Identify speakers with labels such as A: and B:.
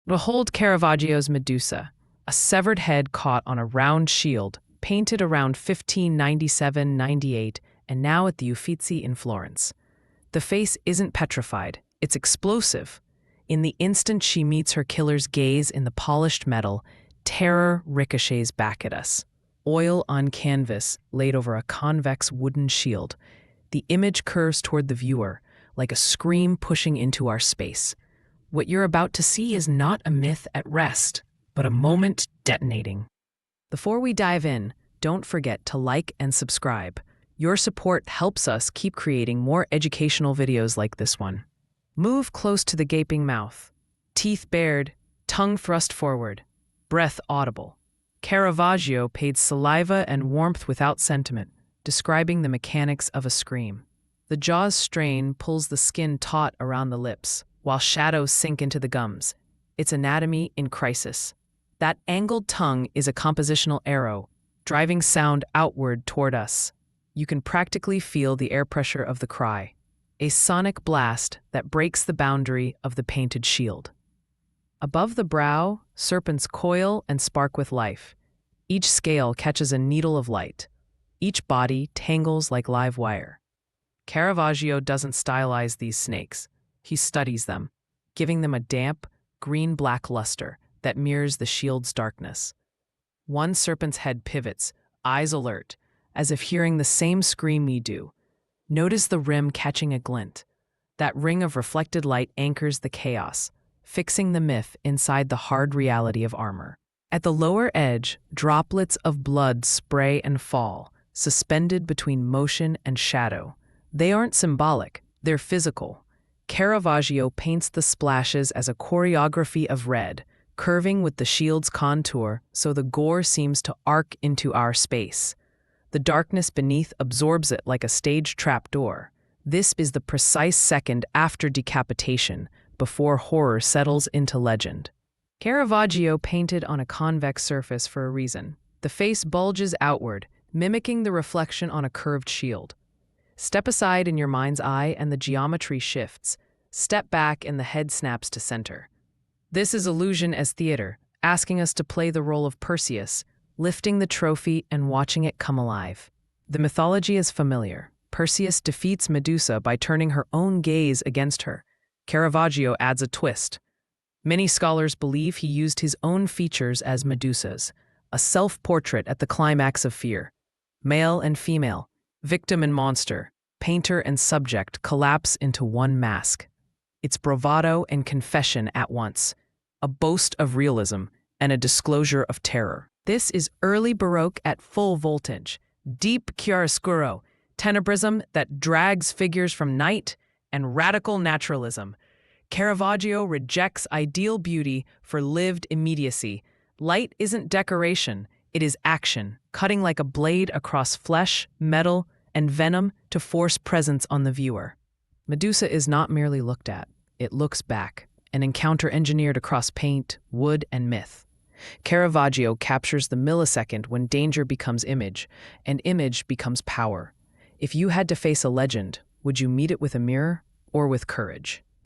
A: Behold Caravaggio's Medusa, a severed head caught on a round shield, painted around 1597-98 and now at the Uffizi in Florence. The face isn't petrified, it's explosive. In the instant she meets her killer's gaze in the polished metal, terror ricochets back at us. Oil on canvas laid over a convex wooden shield. The image curves toward the viewer, like a scream pushing into our space. What you're about to see is not a myth at rest, but a moment detonating. Before we dive in, don't forget to like and subscribe. Your support helps us keep creating more educational videos like this one. Move close to the gaping mouth. Teeth bared, tongue thrust forward, breath audible. Caravaggio paid saliva and warmth without sentiment, describing the mechanics of a scream. The jaw's strain pulls the skin taut around the lips, while shadows sink into the gums. It's anatomy in crisis. That angled tongue is a compositional arrow, driving sound outward toward us. You can practically feel the air pressure of the cry, a sonic blast that breaks the boundary of the painted shield. Above the brow, serpents coil and spark with life. Each scale catches a needle of light. Each body tangles like live wire. Caravaggio doesn't stylize these snakes. He studies them, giving them a damp, green-black luster that mirrors the shield's darkness. One serpent's head pivots, eyes alert, as if hearing the same scream we do. Notice the rim catching a glint. That ring of reflected light anchors the chaos, fixing the myth inside the hard reality of armor. At the lower edge, droplets of blood spray and fall, suspended between motion and shadow. They aren't symbolic, they're physical. Caravaggio paints the splashes as a choreography of red, curving with the shield's contour so the gore seems to arc into our space. The darkness beneath absorbs it like a stage trapdoor. This is the precise second after decapitation, before horror settles into legend. Caravaggio painted on a convex surface for a reason. The face bulges outward, mimicking the reflection on a curved shield. Step aside in your mind's eye and the geometry shifts. Step back and the head snaps to center. This is illusion as theater, asking us to play the role of Perseus, lifting the trophy and watching it come alive. The mythology is familiar. Perseus defeats Medusa by turning her own gaze against her. Caravaggio adds a twist. Many scholars believe he used his own features as Medusa's, a self-portrait at the climax of fear. Male and female, victim and monster, painter and subject collapse into one mask. It's bravado and confession at once, a boast of realism and a disclosure of terror. This is early Baroque at full voltage, deep Chiaroscuro, tenebrism that drags figures from night, and radical naturalism. Caravaggio rejects ideal beauty for lived immediacy. Light isn't decoration, it is action, cutting like a blade across flesh, metal, and venom to force presence on the viewer. Medusa is not merely looked at, it looks back, an encounter engineered across paint, wood, and myth. Caravaggio captures the millisecond when danger becomes image, and image becomes power. If you had to face a legend, would you meet it with a mirror or with courage?